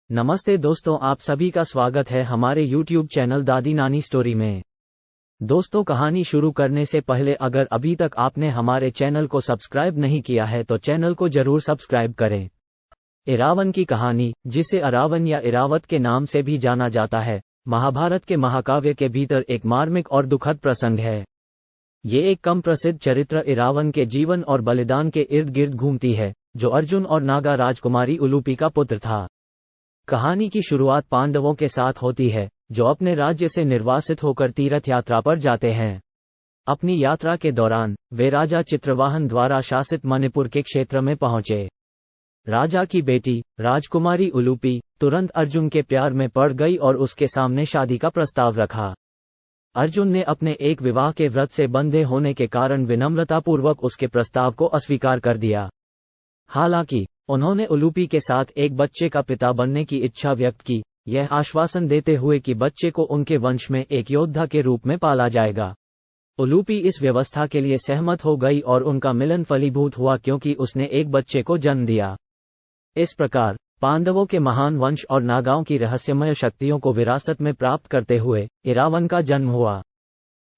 नमस्ते दोस्तों, आप सभी का स्वागत है हमारे YouTube चैनल दादी नानी स्टोरी में। दोस्तों, कहानी शुरू करने से पहले अगर अभी तक आपने हमारे चैनल को सब्सक्राइब नहीं किया है तो चैनल को जरूर सब्सक्राइब करें। इरावन की कहानी, जिसे अरावन या इरावत के नाम से भी जाना जाता है, महाभारत के महाकाव्य के भीतर एक मार्मिक और दुखद प्रसंग है। ये एक कम प्रसिद्ध चरित्र इरावन के जीवन और बलिदान के इर्द गिर्द घूमती है, जो अर्जुन और नागा राजकुमारी उलूपी का पुत्र था। कहानी की शुरुआत पांडवों के साथ होती है, जो अपने राज्य से निर्वासित होकर तीर्थ यात्रा पर जाते हैं। अपनी यात्रा के दौरान वे राजा चित्रवाहन द्वारा शासित मणिपुर के क्षेत्र में पहुंचे। राजा की बेटी राजकुमारी उलूपी तुरंत अर्जुन के प्यार में पड़ गई और उसके सामने शादी का प्रस्ताव रखा। अर्जुन ने अपने एक विवाह के व्रत से बंधे होने के कारण विनम्रतापूर्वक उसके प्रस्ताव को अस्वीकार कर दिया। हालांकि उन्होंने उलूपी के साथ एक बच्चे का पिता बनने की इच्छा व्यक्त की, यह आश्वासन देते हुए कि बच्चे को उनके वंश में एक योद्धा के रूप में पाला जाएगा। उलूपी इस व्यवस्था के लिए सहमत हो गई और उनका मिलन फलीभूत हुआ, क्योंकि उसने एक बच्चे को जन्म दिया। इस प्रकार पांडवों के महान वंश और नागाओं की रहस्यमय शक्तियों को विरासत में प्राप्त करते हुए इरावन का जन्म हुआ।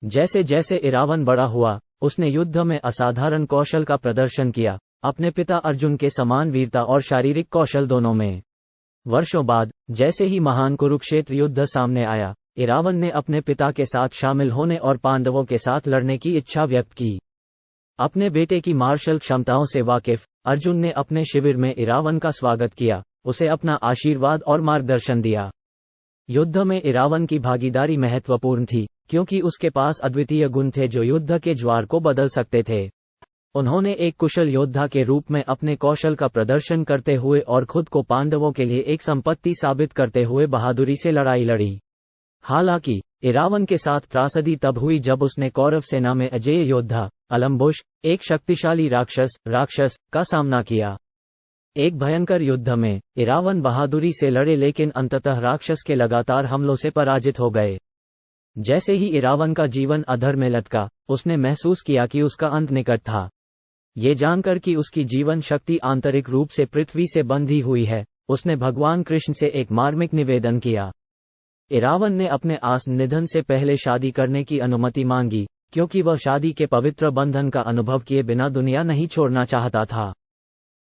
जैसे जैसे इरावन बड़ा हुआ, उसने युद्ध में असाधारण कौशल का प्रदर्शन किया, अपने पिता अर्जुन के समान वीरता और शारीरिक कौशल दोनों में। वर्षों बाद जैसे ही महान कुरुक्षेत्र युद्ध सामने आया, इरावन ने अपने पिता के साथ शामिल होने और पांडवों के साथ लड़ने की इच्छा व्यक्त की। अपने बेटे की मार्शल क्षमताओं से वाकिफ अर्जुन ने अपने शिविर में इरावन का स्वागत किया, उसे अपना आशीर्वाद और मार्गदर्शन दिया। युद्ध में इरावन की भागीदारी महत्वपूर्ण थी, क्योंकि उसके पास अद्वितीय गुण थे जो युद्ध के ज्वार को बदल सकते थे। उन्होंने एक कुशल योद्धा के रूप में अपने कौशल का प्रदर्शन करते हुए और खुद को पांडवों के लिए एक संपत्ति साबित करते हुए बहादुरी से लड़ाई लड़ी। हालांकि इरावन के साथ त्रासदी तब हुई जब उसने कौरव सेना में अजेय योद्धा अलम्बुश, एक शक्तिशाली राक्षस का सामना किया। एक भयंकर युद्ध में इरावन बहादुरी से लड़े, लेकिन अंततः राक्षस के लगातार हमलों से पराजित हो गए। जैसे ही इरावन का जीवन अधर में लटका, उसने महसूस किया कि उसका अंत निकट था। ये जानकर कि उसकी जीवन शक्ति आंतरिक रूप से पृथ्वी से बंधी हुई है, उसने भगवान कृष्ण से एक मार्मिक निवेदन किया। इरावन ने अपने आसन निधन से पहले शादी करने की अनुमति मांगी, क्योंकि वह शादी के पवित्र बंधन का अनुभव किए बिना दुनिया नहीं छोड़ना चाहता था।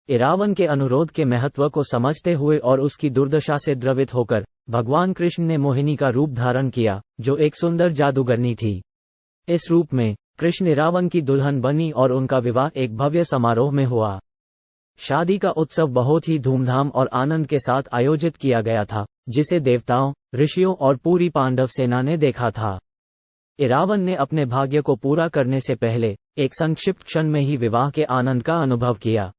इरावन के अनुरोध के महत्व को समझते हुए और उसकी दुर्दशा से द्रवित होकर भगवान कृष्ण ने मोहिनी का रूप धारण किया, जो एक सुंदर जादूगरनी थी। इस रूप में कृष्ण इरावन की दुल्हन बनी और उनका विवाह एक भव्य समारोह में हुआ। शादी का उत्सव बहुत ही धूमधाम और आनंद के साथ आयोजित किया गया था, जिसे देवताओं, ऋषियों और पूरी पांडव सेना ने देखा था। इरावन ने अपने भाग्य को पूरा करने से पहले एक संक्षिप्त क्षण में ही विवाह के आनंद का अनुभव किया।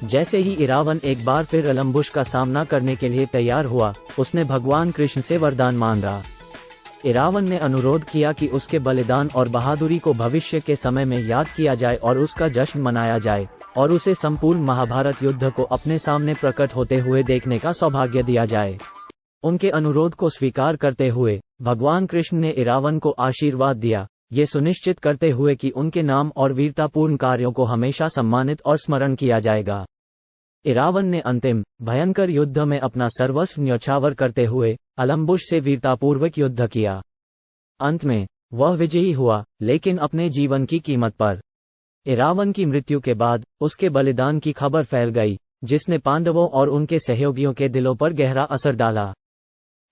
जैसे ही इरावन एक बार फिर अलम्बुश का सामना करने के लिए तैयार हुआ, उसने भगवान कृष्ण से वरदान मांगा। इरावन ने अनुरोध किया कि उसके बलिदान और बहादुरी को भविष्य के समय में याद किया जाए और उसका जश्न मनाया जाए, और उसे संपूर्ण महाभारत युद्ध को अपने सामने प्रकट होते हुए देखने का सौभाग्य दिया जाए। उनके अनुरोध को स्वीकार करते हुए भगवान कृष्ण ने इरावन को आशीर्वाद दिया, ये सुनिश्चित करते हुए कि उनके नाम और वीरतापूर्ण कार्यों को हमेशा सम्मानित और स्मरण किया जाएगा। इरावन ने अंतिम भयंकर युद्ध में अपना सर्वस्व न्यौछावर करते हुए अलम्बुश से वीरतापूर्वक युद्ध किया। अंत में वह विजयी हुआ, लेकिन अपने जीवन की कीमत पर। इरावन की मृत्यु के बाद उसके बलिदान की खबर फैल गई, जिसने पांडवों और उनके सहयोगियों के दिलों पर गहरा असर डाला।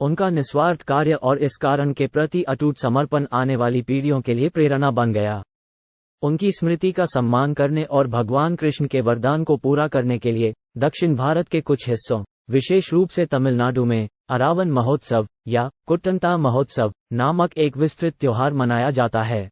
उनका निस्वार्थ कार्य और इस कारण के प्रति अटूट समर्पण आने वाली पीढ़ियों के लिए प्रेरणा बन गया। उनकी स्मृति का सम्मान करने और भगवान कृष्ण के वरदान को पूरा करने के लिए दक्षिण भारत के कुछ हिस्सों, विशेष रूप से तमिलनाडु में अरावन महोत्सव या कुट्टंता महोत्सव नामक एक विस्तृत त्योहार मनाया जाता है।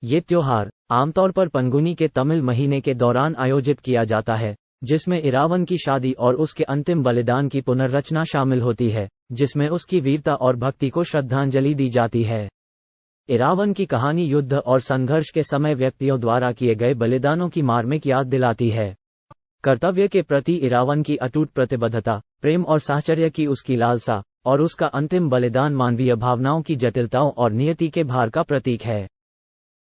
ये त्योहार आमतौर पर पंगुनी के तमिल महीने के दौरान आयोजित किया जाता है, जिसमें इरावन की शादी और उसके अंतिम बलिदान की पुनर्रचना शामिल होती है, जिसमें उसकी वीरता और भक्ति को श्रद्धांजलि दी जाती है। इरावन की कहानी युद्ध और संघर्ष के समय व्यक्तियों द्वारा किए गए बलिदानों की मार्मिक याद दिलाती है। कर्तव्य के प्रति इरावन की अटूट प्रतिबद्धता, प्रेम और साहचर्य की उसकी लालसा, और उसका अंतिम बलिदान मानवीय भावनाओं की जटिलताओं और नियति के भार का प्रतीक है।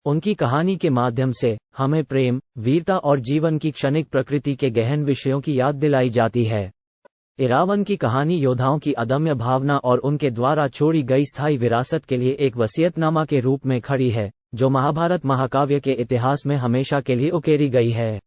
उनकी कहानी के माध्यम से हमें प्रेम, वीरता और जीवन की क्षणिक प्रकृति के गहन विषयों की याद दिलाई जाती है। इरावन की कहानी योद्धाओं की अदम्य भावना और उनके द्वारा छोड़ी गई स्थायी विरासत के लिए एक वसीयतनामा के रूप में खड़ी है, जो महाभारत महाकाव्य के इतिहास में हमेशा के लिए उकेरी गई है।